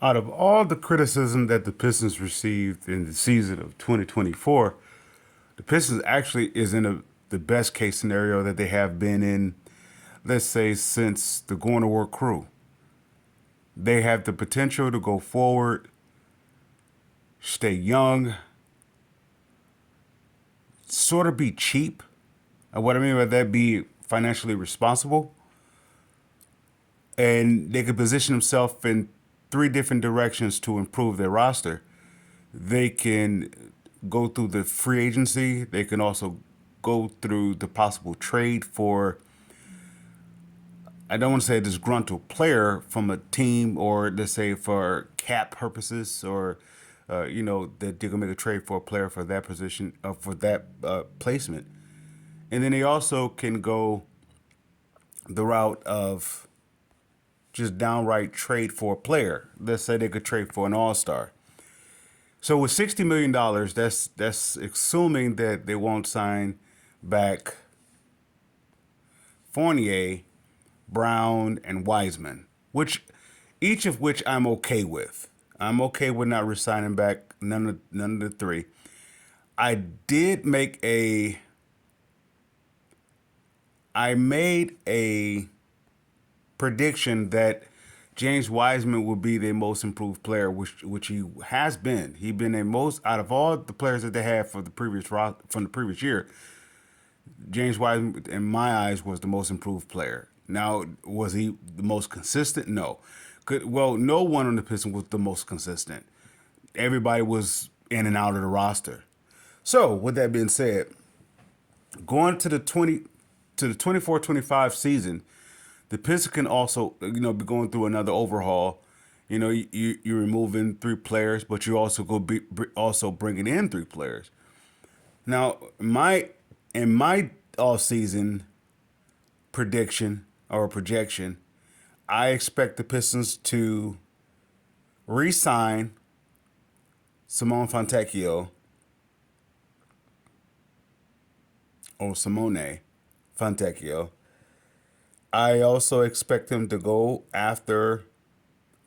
Out of all the criticism that the Pistons received in the season of 2024, the Pistons actually is in the best case scenario that they have been in, let's say, since the Going to Work crew. They have the potential to go forward, stay young, sort of be cheap. And what I mean by that, be financially responsible. And they could position themselves in three different directions to improve their roster. They can go through the free agency. They can also go through the possible trade for, I don't want to say a disgruntled player from a team, or let's say for cap purposes, or that they're gonna make a trade for a player for that position, for that placement. And then they also can go the route of just downright trade for a player. Let's say they could trade for an all-star. So with $60 million, that's assuming that they won't sign back Fournier, Brown, and Wiseman, which each of which I'm okay with. I'm okay with not resigning back none of the three. I did make a I made a prediction that James Wiseman will be their most improved player, which he has been. He's been the most out of all the players that they had for the from the previous year. James Wiseman, in my eyes, was the most improved player. Now, was he the most consistent? No. No one on the Pistons was the most consistent. Everybody was in and out of the roster. So, with that being said, going to the 24-25 season, the Pistons can also, be going through another overhaul. You're removing three players, but you also also bringing in three players. Now, in my all season prediction or projection, I expect the Pistons to re-sign Simone Fontecchio, or Simone Fontecchio. I also expect him to go after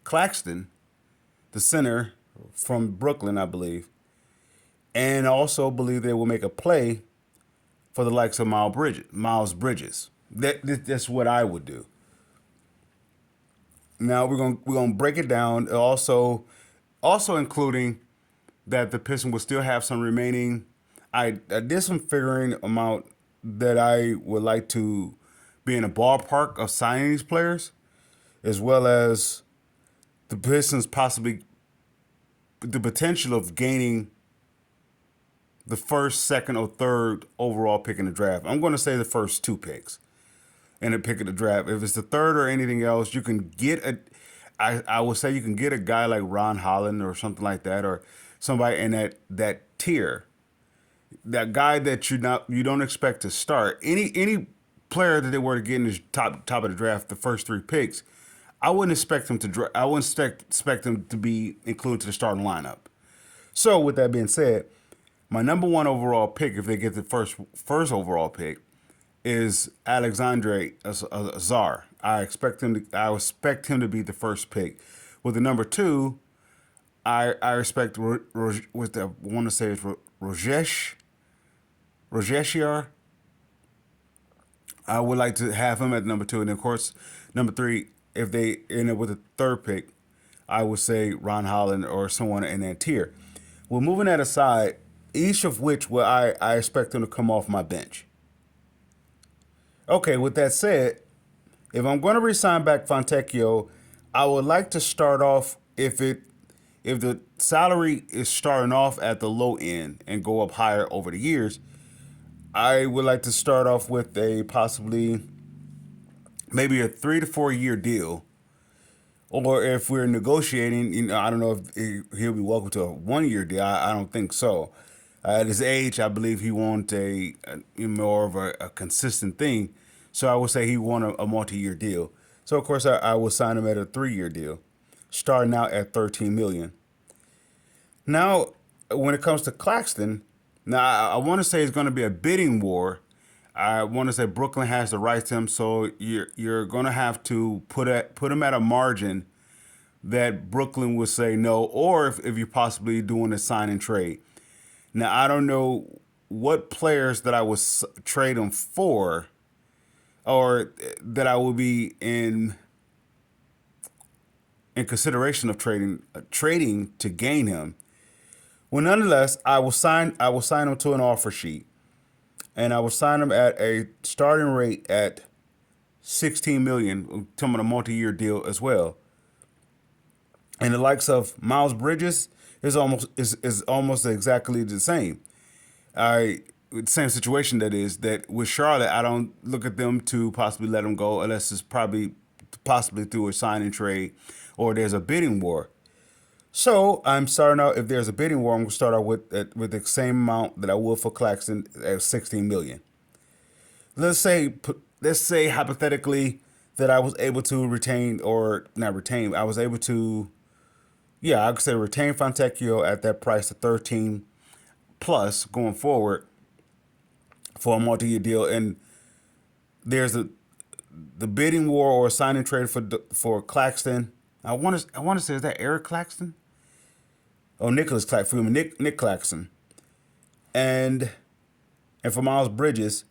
Claxton, the center from Brooklyn, I believe, and also believe they will make a play for the likes of Miles Bridges. That's what I would do. Now we're gonna break it down. Also including that the Pistons will still have some remaining. I did some figuring amount that I would like to be in a ballpark of signing these players, as well as the Pistons possibly the potential of gaining the first, second, or third overall pick in the draft. I'm going to say the first two picks in the pick of the draft. If it's the third or anything else, you can get a. I would say you can get a guy like Ron Holland or something like that, or somebody in that tier, that guy that you don't expect to start. Any player that they were to get in the top of the draft, the first three picks, I wouldn't expect them to. I wouldn't expect them to be included to the starting lineup. So with that being said, my number one overall pick, if they get the first overall pick, is Alexandre Azar. I expect him to be the first pick. With the number two, I respect what I want to say is Rojeshiar. I would like to have him at number two, and of course, number three. If they end up with a third pick, I would say Ron Holland or someone in that tier. Well, moving that aside, each of which will I expect them to come off my bench. Okay, with that said, if I'm going to resign back Fontecchio, I would like to start off if the salary is starting off at the low end and go up higher over the years. I would like to start off with a possibly maybe a 3 to 4 year deal, or if we're negotiating, I don't know if he'll be welcome to a 1 year deal. I don't think so. At his age, I believe he wants a more of a consistent thing. So I would say he want a multi-year deal. So of course I will sign him at a 3 year deal, starting out at 13 million. Now, when it comes to Claxton, now I want to say it's going to be a bidding war. I want to say Brooklyn has the rights to him, so you're going to have to put him at a margin that Brooklyn would say no, or if you're possibly doing a sign and trade. Now, I don't know what players that I would trade them for, or that I will be in consideration of trading to gain him. Well, nonetheless, I will sign him to an offer sheet, and I will sign him at a starting rate at 16 million, talking about a multi-year deal as well. And the likes of Miles Bridges is almost exactly the same. I Same situation, that is, that with Charlotte, I don't look at them to possibly let him go unless it's probably possibly through a sign and trade or there's a bidding war. So I'm starting out. If there's a bidding war, I'm going to start out with the same amount that I would for Claxton at 16 million. Let's say hypothetically that I was able to retain, or not retain. I was able to, yeah, I could say retain Fontecchio at that price of 13 plus going forward for a multi-year deal, and there's the bidding war or signing trade for Claxton. I want to say, is that Eric Claxton? Oh, Nicholas Claxton, Nick Claxton, and and for Miles Bridges,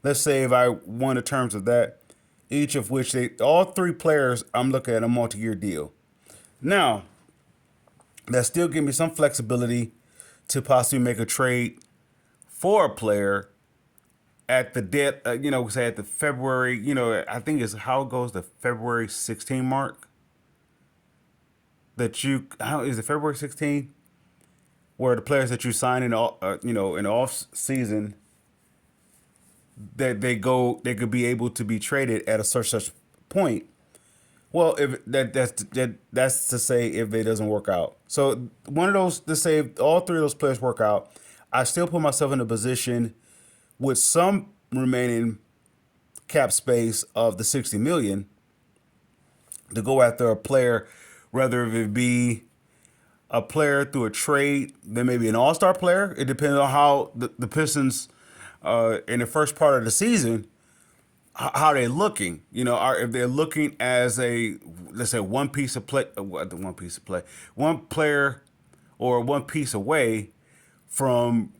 let's say if I won the terms of that, each of which all three players, I'm looking at a multi-year deal. Now, that still give me some flexibility to possibly make a trade for a player at the dead, say at the February, I think is how it goes, the February 16 mark. How is it February 16, where the players that you sign in the off season, that they could be able to be traded at a such point. Well, if that's to say if it doesn't work out. So one of those, to say if all three of those players work out, I still put myself in a position with some remaining cap space of the 60 million to go after a player, whether it be a player through a trade, then maybe an all-star player. It depends on how the Pistons in the first part of the season, how they're looking. If they're looking as a, let's say, one player or one piece away from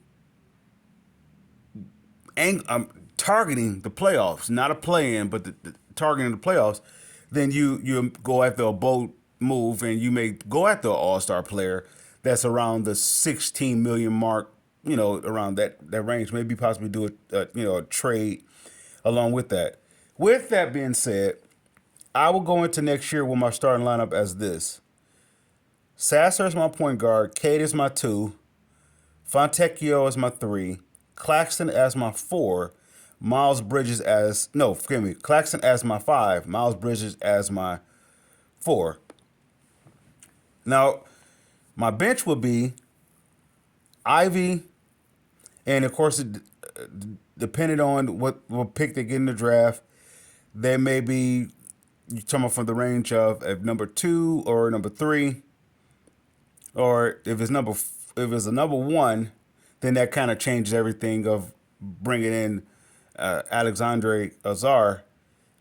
targeting the playoffs, not a play-in, but the targeting the playoffs, then you go after a bold move, and you may go after an all-star player that's around the 16 million mark, around that range. Maybe possibly do a trade along with that. With that being said, I will go into next year with my starting lineup as this: Sasser is my point guard, Cade is my 2, Fontecchio is my 3, Claxton as my 4, Miles Bridges as no, forgive me, Claxton as my 5, Miles Bridges as my 4. Now, my bench would be Ivy, and of course, depending on what pick they get in the draft, they may be, you're talking about from the range of number 2 or number 3, or if it's a number 1, then that kind of changes everything of bringing in Alexandre Azar.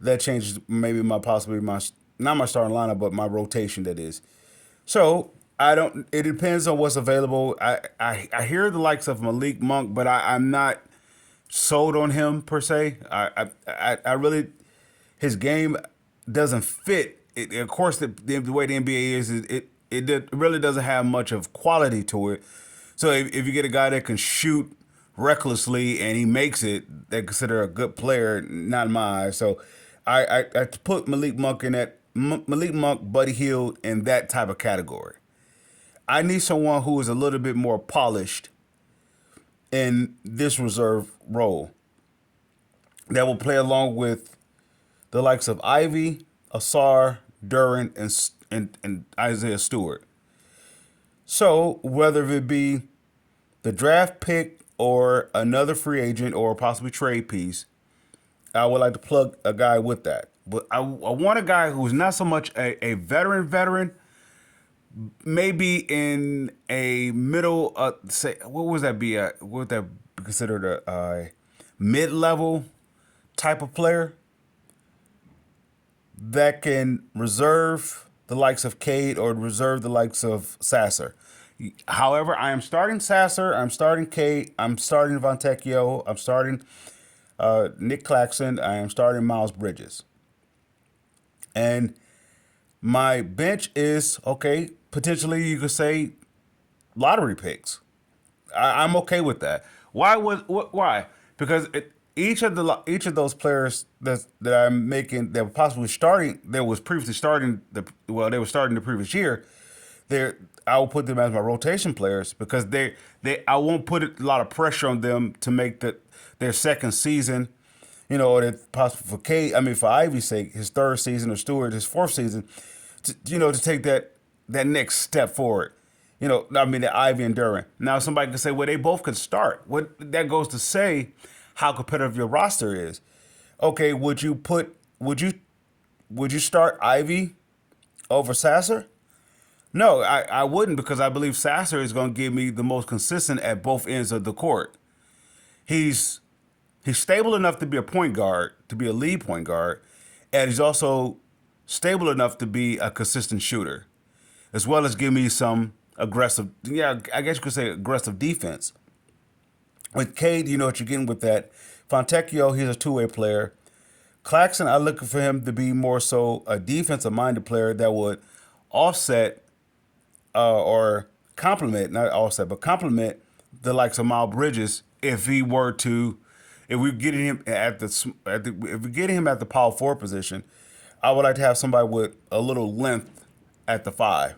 That changes maybe possibly my, not my starting lineup, but my rotation, that is. So I don't. It depends on what's available. I hear the likes of Malik Monk, but I'm not sold on him per se. I really, his game doesn't fit. Of course, the way the NBA is, it really doesn't have much of quality to it. So if you get a guy that can shoot recklessly and he makes it, they consider a good player, not in my eyes. So I put Malik Monk in that. Malik Monk, Buddy Hield in that type of category. I need someone who is a little bit more polished in this reserve role that will play along with the likes of Ivy, Asar, Duran, and Isaiah Stewart. So whether it be the draft pick or another free agent or possibly trade piece, I would like to plug a guy with that. But I want a guy who's not so much a veteran, maybe in a middle, say, what would that be? What would that be considered a mid-level type of player that can reserve the likes of Cade or reserve the likes of Sasser. However, I am starting Sasser. I'm starting Cade. I'm starting Fontecchio. I'm starting Nick Claxton. I am starting Miles Bridges. And my bench is okay. Potentially, you could say lottery picks. I'm okay with that. Why? Because each of those players that I'm making that were possibly starting that was previously starting they were starting the previous year. They I will put them as my rotation players because they I won't put a lot of pressure on them to make their second season. Or that possible for for Ivy's sake, his third season, or Stewart, his fourth season, to take that next step forward. The Ivy and Duran. Now somebody could say, well, they both could start. What that goes to say how competitive your roster is. Okay, would you start Ivy over Sasser? No, I wouldn't because I believe Sasser is going to give me the most consistent at both ends of the court. He's he's stable enough to be a point guard, to be a lead point guard, and he's also stable enough to be a consistent shooter, as well as give me some aggressive, yeah, I guess you could say aggressive defense. With Cade, you know what you're getting with that. Fontecchio, he's a two-way player. Claxton, I'm looking for him to be more so a defensive-minded player that would offset or complement, not offset, but complement the likes of Miles Bridges if we get him if we get him at the power forward position. I would like to have somebody with a little length at the five.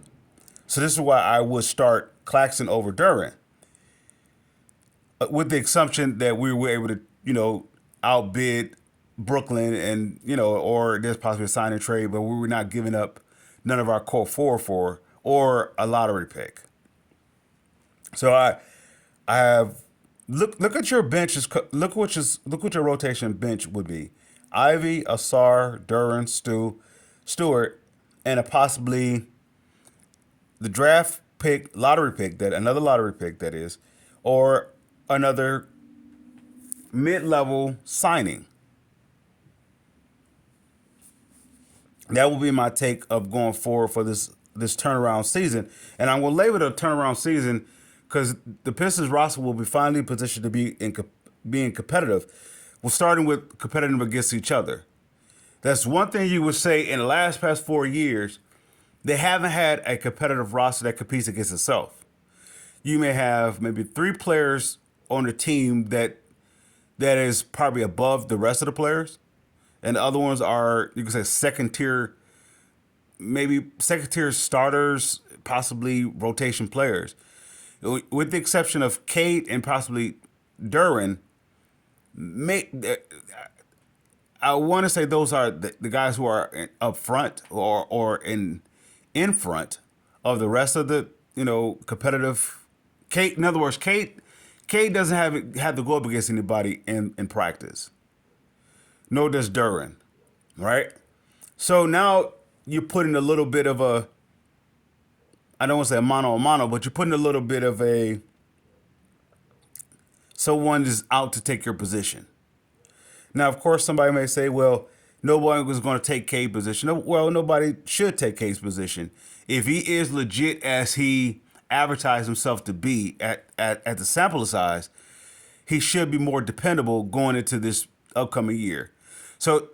So this is why I would start Claxton over Duran, with the assumption that we were able to, outbid Brooklyn or there's possibly a sign and trade, but we were not giving up none of our core four for or a lottery pick. So I have look at your benches. Look what your rotation bench would be: Ivy, Asar, Duran, Stewart, and a possibly the draft pick, lottery pick another lottery pick that is, or another mid-level signing. That will be my take of going forward for this turnaround season, and I'm going to label it a turnaround season because the Pistons roster will be finally positioned to being competitive. We're starting with competitive against each other. That's one thing you would say in the past 4 years. They haven't had a competitive roster that competes against itself. You may have maybe 3 players on the team that is probably above the rest of the players, and the other ones are, you could say, second tier starters, possibly rotation players. With the exception of Cade and possibly Duran, I want to say those are the guys who are up front or in front of the rest of the competitive. Cade, in other words, Cade doesn't have to go up against anybody in practice. Nor does Duran, right? So now you're putting a little bit of I don't want to say a mano, but you're putting a little bit of someone is out to take your position. Now, of course, somebody may say, well, nobody was going to take Cade's position. No, well, nobody should take Cade's position. If he is legit as he advertised himself to be at the sample size, he should be more dependable going into this upcoming year. So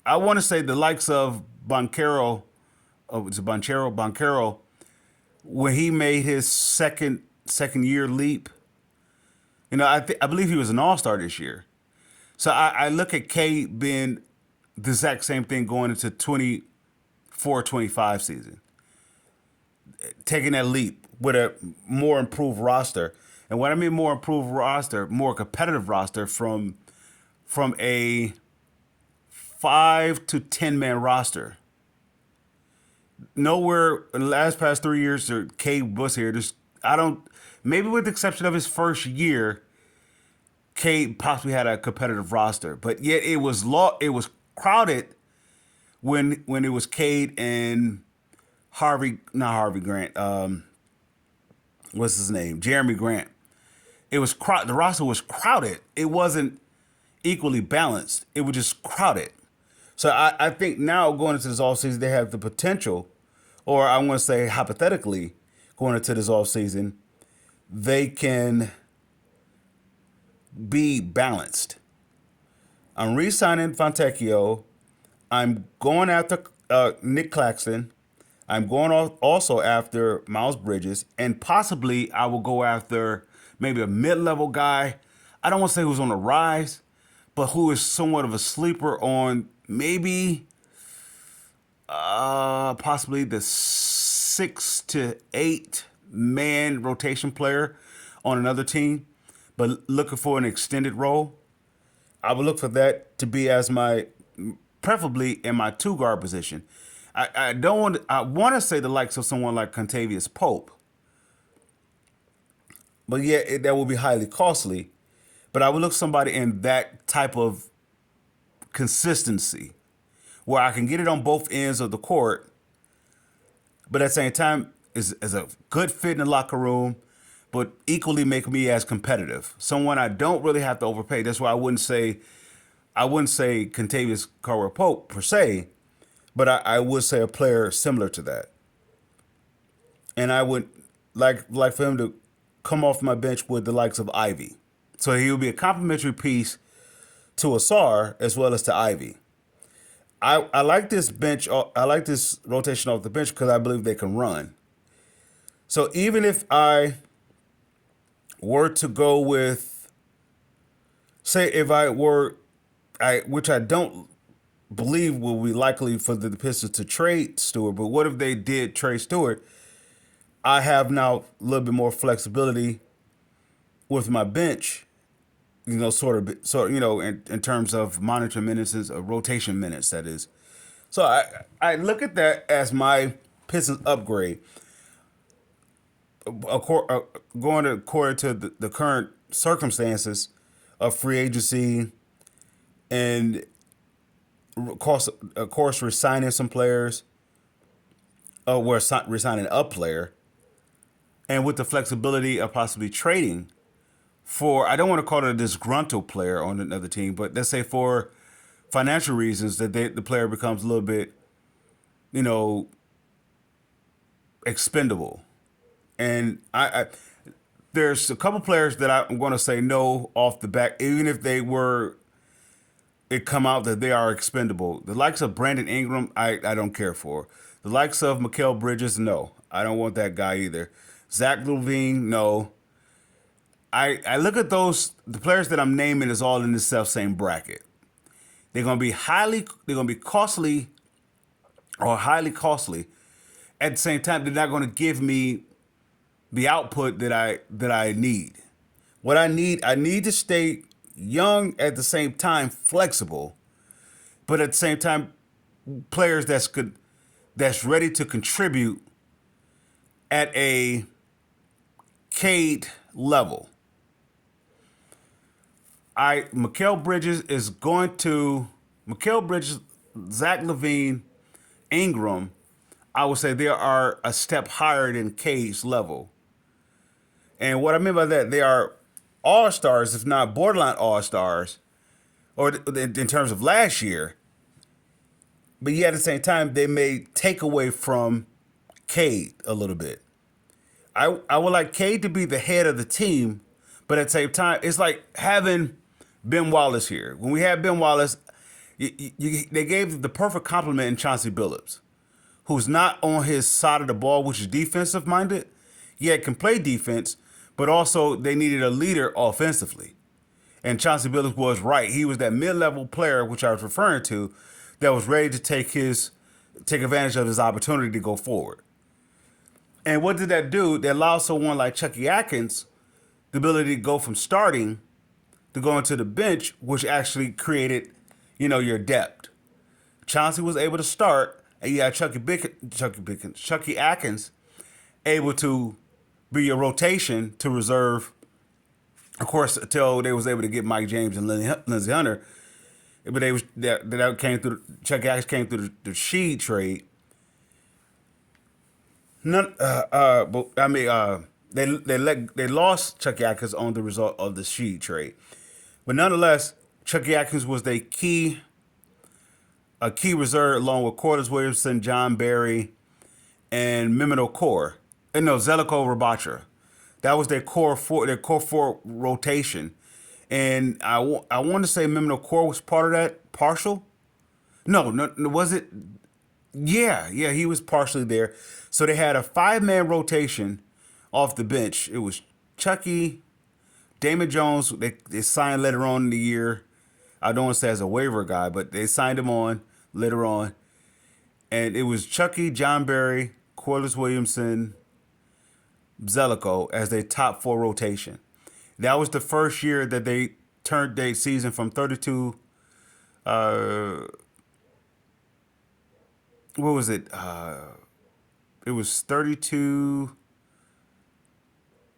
I want to say the likes of Banchero, when he made his second year leap, I believe he was an all-star this year. So I look at Cade being the exact same thing going into 24-25 season, taking that leap with a more improved roster. And when I mean more improved roster, more competitive roster from a 5 to 10 man roster. Nowhere in the past 3 years, Cade was here. Maybe with the exception of his first year, Cade possibly had a competitive roster, but yet it was crowded when it was Cade and not Harvey Grant. What's his name? Jeremy Grant. It was the roster was crowded. It wasn't equally balanced. It was just crowded. So I think now going into this offseason, they have the potential or I want to say hypothetically, going into this offseason, they can be balanced. I'm re-signing Fontecchio. I'm going after Nick Claxton. I'm going also after Miles Bridges, and possibly I will go after maybe a mid-level guy. I don't want to say who's on the rise, but who is somewhat of a sleeper on maybe possibly the 6 to 8 man rotation player on another team, but looking for an extended role. I would look for that to be as my, preferably in my two guard position. I don't want I want to say the likes of someone like Contavious Pope, but yeah, that will be highly costly. But I would look somebody in that type of consistency where I can get it on both ends of the court, but at the same time is a good fit in the locker room, but equally make me as competitive. Someone I don't really have to overpay. That's why I wouldn't say Contavious Caldwell Pope per se, but I would say a player similar to that. And I would like for him to come off my bench with the likes of Ivy. So he would be a complementary piece to Asar as well as to Ivy. I like this bench. I like this rotation off the bench because I believe they can run. So even if I were to go with, say, if I were, which I don't believe will be likely for the Pistons to trade Stewart, but what if they did trade Stewart? I have now a little bit more flexibility with my bench, in terms of monitoring minutes, rotation minutes, that is. So I look at that as my Pistons upgrade, going according to the current circumstances of free agency and of course resigning some players, we're resigning a player, and with the flexibility of possibly trading for, I don't want to call it a disgruntled player on another team, but let's say for financial reasons that the player becomes a little bit, you know, expendable. And I there's a couple players that I'm going to say no off the back, even if it come out that they are expendable. The likes of Brandon Ingram, I don't care for. The likes of Mikal Bridges, no, I don't want that guy either. Zach Levine, no. I look at the players that I'm naming is all in the self same bracket. They're gonna be costly or highly costly. At the same time, they're not gonna give me the output that I need. What I need to stay young at the same time, flexible, but at the same time, players that's ready to contribute at a Cade level. Mikal Bridges, Zach Levine, Ingram. I would say they are a step higher than Cade's level. And what I mean by that, they are all stars, if not borderline all stars, or in terms of last year. But yet at the same time, they may take away from Cade a little bit. I would like Cade to be the head of the team, but at the same time, it's like having Ben Wallace here. When we had Ben Wallace, they gave the perfect compliment in Chauncey Billups, who's not on his side of the ball, which is defensive minded. Yeah, can play defense, but also they needed a leader offensively. And Chauncey Billups was right. He was that mid-level player, which I was referring to, that was ready to take advantage of his opportunity to go forward. And what did that do? That allowed someone like Chucky Atkins the ability to go from starting to going to the bench, which actually created, your depth. Chauncey was able to start, and you had Chucky Atkins able to be your rotation to reserve, of course, until they was able to get Mike James and Lindsey Hunter. But that came through. Chucky Atkins came through the Sheed trade. But I mean, they lost Chucky Atkins on the result of the Sheed trade. But nonetheless, Chucky Atkins was a key reserve along with Corliss Williamson, John Barry, and Mehmet Okur. And no, Zeljko Rabacha. That was their core four rotation. And I want to say Mehmet Okur was part of that, partial. No, was it? Yeah, he was partially there. So they had a 5-man rotation off the bench. It was Chucky, Damon Jones. They signed later on in the year. I don't want to say as a waiver guy, but they signed him on later on. And it was Chucky, John Barry, Corliss Williamson, Zeljko as their top 4 rotation. That was the first year that they turned their season from 32. What was it? It was 32.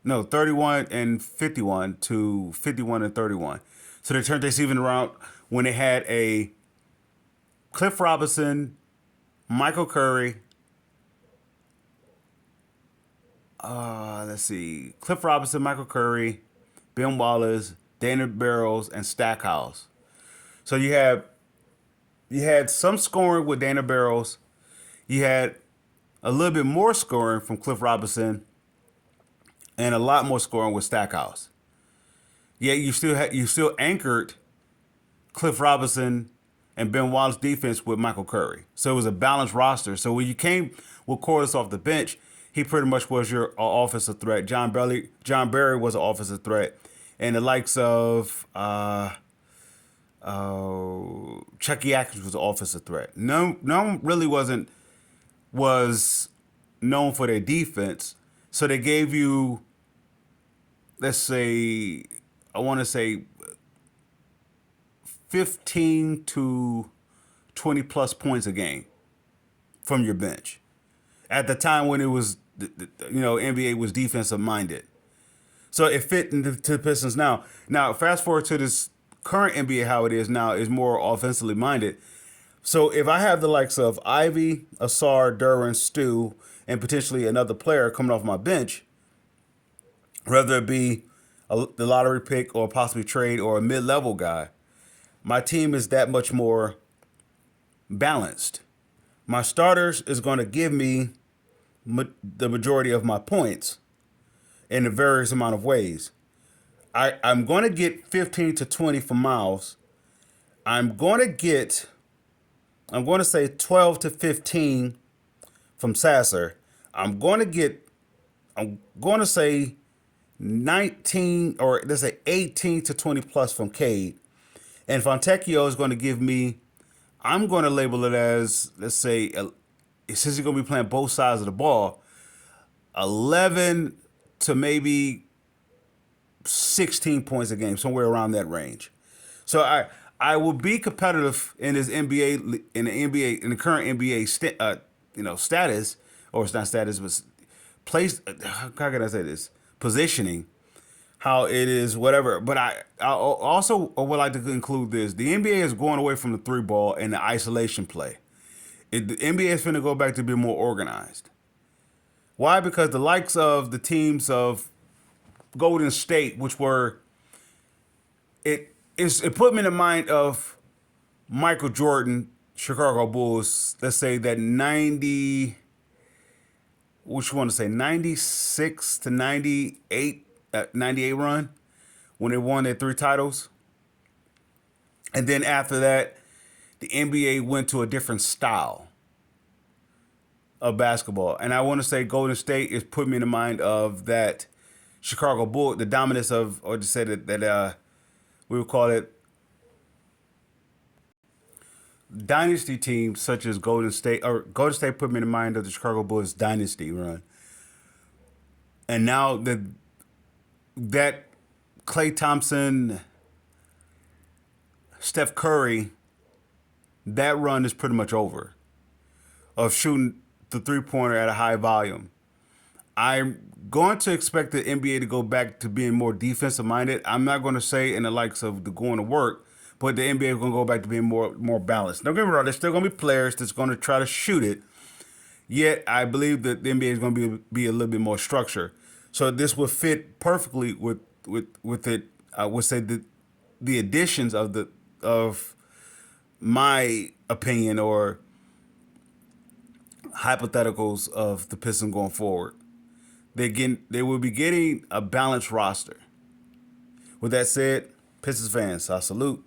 No, 31 and 51 to 51 and 31. So they turned their season around when they had a Cliff Robinson, Michael Curry. Let's see, Cliff Robinson, Michael Curry, Ben Wallace, Dana Barros, and Stackhouse. So you had some scoring with Dana Barros. You had a little bit more scoring from Cliff Robinson, and a lot more scoring with Stackhouse. Yet you still anchored Cliff Robinson and Ben Wallace defense with Michael Curry. So it was a balanced roster. So when you came with Corliss off the bench, he pretty much was your offensive threat. John Barry was an offensive threat, and the likes of Chucky Atkins was an offensive threat. No one really was known for their defense. So they gave you, let's say, I want to say 15 to 20 plus points a game from your bench. At the time when it was, NBA was defensive minded. So it fit into the Pistons now. Now, fast forward to this current NBA, how it is now, is more offensively minded. So if I have the likes of Ivy, Asar, Duran, Stu, and potentially another player coming off my bench, whether it be the lottery pick or possibly trade or a mid-level guy, my team is that much more balanced. My starters is going to give me the majority of my points in a various amount of ways. I'm going to get 15 to 20 from Miles. I'm going to say 12 to 15 from Sasser. I'm going to say 19, or let's say 18 to 20 plus from Cade. And Fontecchio is going to give me, I'm going to label it as, let's say, since he's going to be playing both sides of the ball, 11 to maybe 16 points a game, somewhere around that range. So I will be competitive in this NBA, in the current NBA status, or it's not status, but place. How can I say this? Positioning, how it is, whatever. But I also would like to include this: the NBA is going away from the 3 ball and the isolation play. The NBA is going to go back to be more organized. Why? Because the likes of the teams of Golden State, which were it put me in the mind of Michael Jordan, Chicago Bulls. Let's say that 90, which you want to say 96 to 98, 98 run when they won their 3 titles, and then after that, the NBA went to a different style of basketball. And I want to say Golden State is putting me in the mind of that Chicago Bull, the dominance of, or to say that we would call it dynasty teams such as Golden State, or Golden State put me in the mind of the Chicago Bulls dynasty run. And now that Klay Thompson, Steph Curry, that run is pretty much over of shooting the 3-pointer at a high volume. I'm going to expect the NBA to go back to being more defensive minded. I'm not going to say in the likes of the going to work, but the NBA is going to go back to being more balanced. Don't get me wrong, there's still going to be players that's going to try to shoot it. Yet I believe that the NBA is going to be a little bit more structured. So this would fit perfectly with it. I would say the additions of my opinion, or hypotheticals of the Pistons going forward. They will be getting a balanced roster. With that said, Pistons fans, I salute.